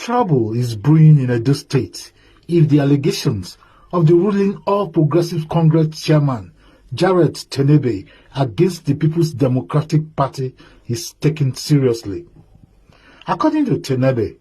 Trouble is brewing in Edo State if the allegations of the ruling All Progressives Congress chairman Jerret Tenebe against the People's Democratic Party is taken seriously. According to Tenebe,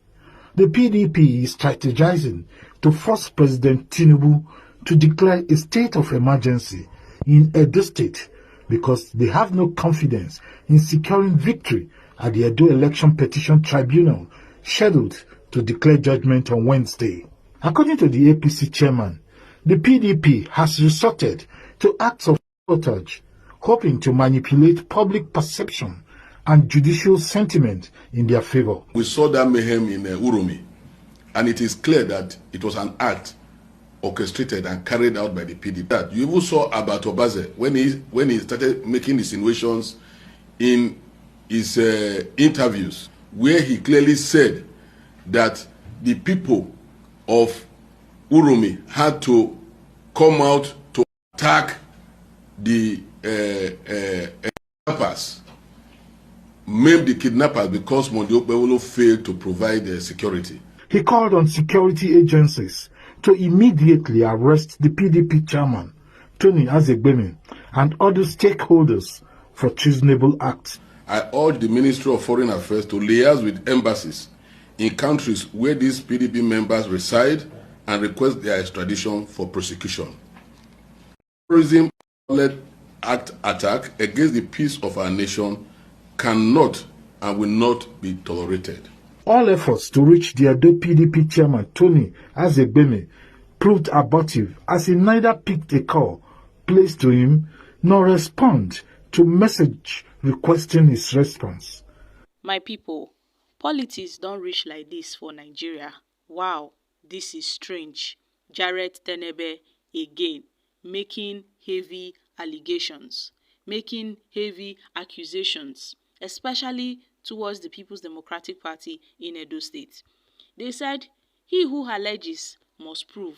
the PDP is strategizing to force President Tinubu to declare a state of emergency in Edo State because they have no confidence in securing victory at the Edo Election Petition Tribunal scheduled to declare judgment on Wednesday. According to the APC chairman, the PDP has resorted to acts of sabotage, hoping to manipulate public perception and judicial sentiment in their favor. We saw that mayhem in Uromi, and it is clear that it was an act orchestrated and carried out by the PDP. That you even saw about Obaze when he started making insinuations in his interviews, where he clearly said that the people of Uromi had to come out to attack the kidnappers, maim the kidnappers because Mondiokbewolo failed to provide security. He called on security agencies to immediately arrest the PDP chairman, Tony Azegbemi, and other stakeholders for treasonable acts. I urge the Ministry of Foreign Affairs to liaise with embassies in countries where these PDP members reside and request their extradition for prosecution. Terrorism-led attack against the peace of our nation cannot and will not be tolerated. All efforts to reach the Edo PDP chairman Tony Azegbemi proved abortive as he neither picked a call placed to him nor respond to message requesting his response. My people, politics don't reach like this for Nigeria. Wow, this is strange. Jerret Tenebe again making heavy allegations, making heavy accusations, especially towards the People's Democratic Party in Edo State. They said, he who alleges must prove.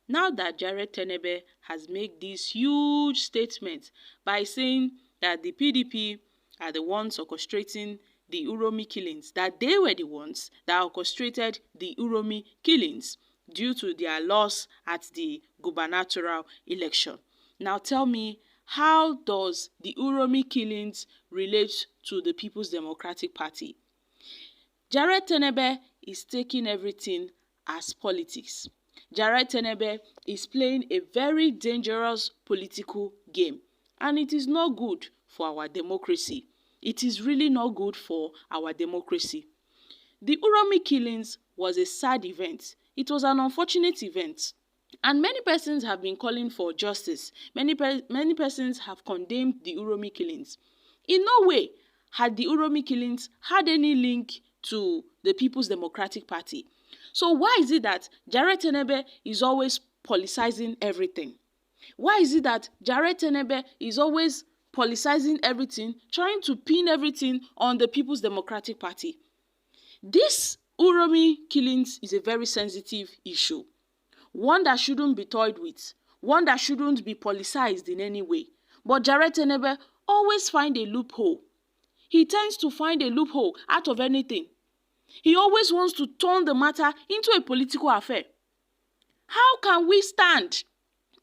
Now that Jerret Tenebe has made this huge statement by saying that the PDP are the ones orchestrating the Uromi killings, that they were the ones that orchestrated the Uromi killings due to their loss at the gubernatorial election. Now tell me, how does the Uromi killings relate to the People's Democratic Party? Jerret Tenebe is taking everything as politics. Jerret Tenebe is playing a very dangerous political game, and it is not good for our democracy. It is really not good for our democracy. The Uromi killings was a sad event. It was an unfortunate event. And many persons have been calling for justice. Many persons have condemned the Uromi killings. In no way had the Uromi killings had any link to the People's Democratic Party. So why is it that Jerret Tenebe is always politicizing everything? Why is it that Jerret Tenebe is always politicizing everything, trying to pin everything on the People's Democratic Party? This Uromi killings is a very sensitive issue. One that shouldn't be toyed with, one that shouldn't be politicized in any way. But Jerret Tenebe always finds a loophole. He tends to find a loophole out of anything. He always wants to turn the matter into a political affair. How can we stand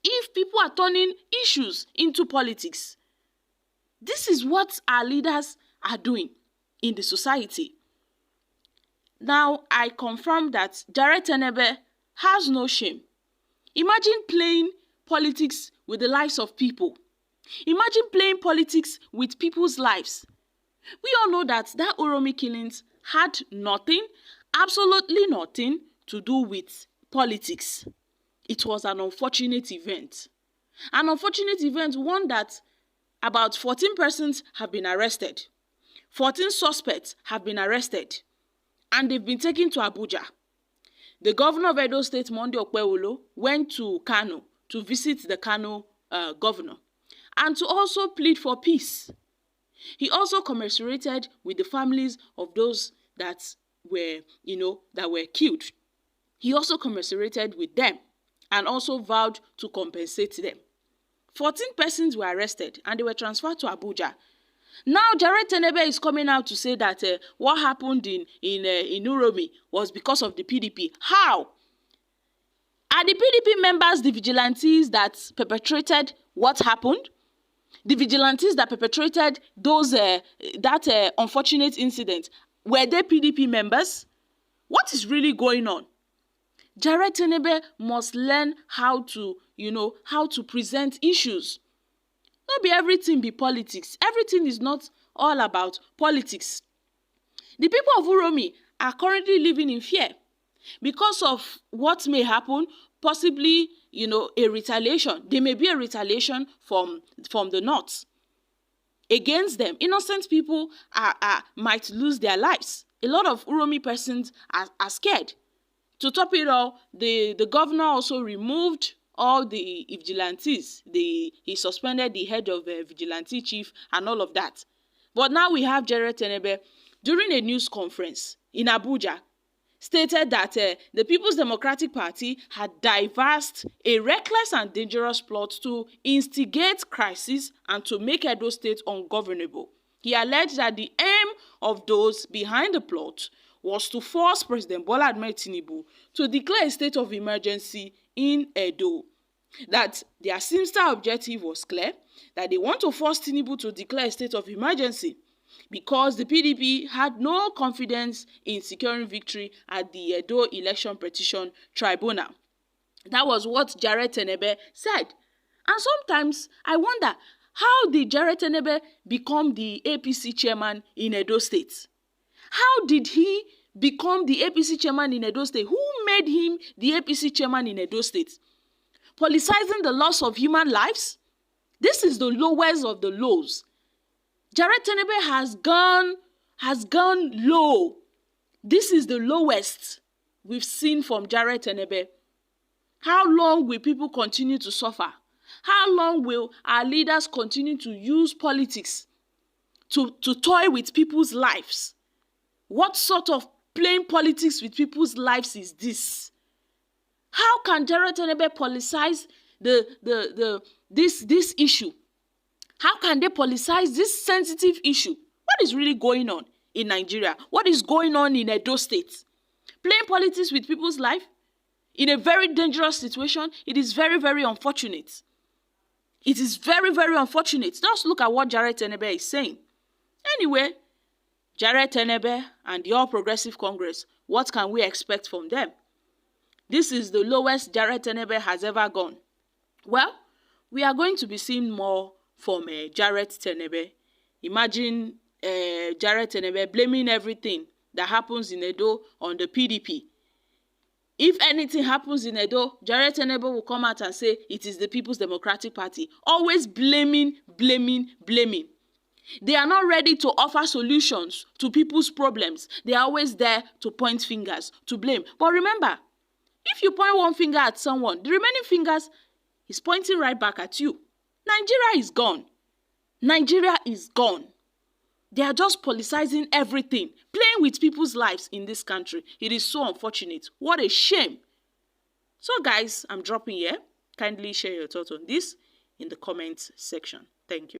if people are turning issues into politics? This is what our leaders are doing in the society. Now, I confirm that Jerret Tenebe has no shame. Imagine playing politics with the lives of people. Imagine playing politics with people's lives. We all know that Uromi killings had nothing, absolutely nothing to do with politics. It was an unfortunate event. An unfortunate event, one that about 14 persons have been arrested. 14 suspects have been arrested, and they've been taken to Abuja. The governor of Edo State, Mondiokbewolo, went to Kano to visit the Kano governor and to also plead for peace. He also commiserated with the families of those that were killed. He also commiserated with them and also vowed to compensate them. 14 persons were arrested and they were transferred to Abuja. Now Jerret Tenebe is coming out to say that what happened in Uromi was because of the PDP. How? Are the PDP members the vigilantes that perpetrated what happened? The vigilantes that perpetrated those that unfortunate incident, were they PDP members? What is really going on? Jerret Tenebe must learn how to, how to present issues. Not be everything be politics. Everything is not all about politics. The people of Uromi are currently living in fear because of what may happen, possibly, a retaliation. There may be a retaliation from the north against them. Innocent people might lose their lives. A lot of Uromi persons are scared. To top it all, the governor also removed all the vigilantes. He suspended the head of vigilante chief and all of that. But now we have Jerret Tenebe during a news conference in Abuja stated that the People's Democratic Party had devised a reckless and dangerous plot to instigate crisis and to make Edo State ungovernable. He alleged that the aim of those behind the plot was to force President Bola Ahmed Tinubu to declare a state of emergency in Edo. That their sinister objective was clear, that they want to force Tinubu to declare a state of emergency because the PDP had no confidence in securing victory at the Edo Election Petition Tribunal. That was what Jerret Tenebe said. And sometimes I wonder, how did Jerret Tenebe become the APC chairman in Edo State? How did he become the APC chairman in Edo State? Who made him the APC chairman in Edo State? Politicizing the loss of human lives? This is the lowest of the lows. Jerret Tenebe has gone low. This is the lowest we've seen from Jerret Tenebe. How long will people continue to suffer? How long will our leaders continue to use politics to toy with people's lives? What sort of playing politics with people's lives is this? How can Jerret Tenebe politicize this issue? How can they politicize this sensitive issue? What is really going on in Nigeria? What is going on in Edo State? Playing politics with people's life in a very dangerous situation. It is very, very unfortunate. It is very, very unfortunate. Just look at what Jerret Tenebe is saying. Anyway, Jerret Tenebe and the All Progressive Congress, what can we expect from them? This is the lowest Jerret Tenebe has ever gone. Well, we are going to be seeing more from Jerret Tenebe. Imagine Jerret Tenebe blaming everything that happens in Edo on the PDP. If anything happens in Edo, Jerret Tenebe will come out and say it is the People's Democratic Party. Always blaming. They are not ready to offer solutions to people's problems. They are always there to point fingers, to blame. But remember, if you point one finger at someone, the remaining fingers is pointing right back at you. Nigeria is gone. Nigeria is gone. They are just politicizing everything, playing with people's lives in this country. It is so unfortunate. What a shame. So guys, I'm dropping here. Kindly share your thoughts on this in the comments section. Thank you.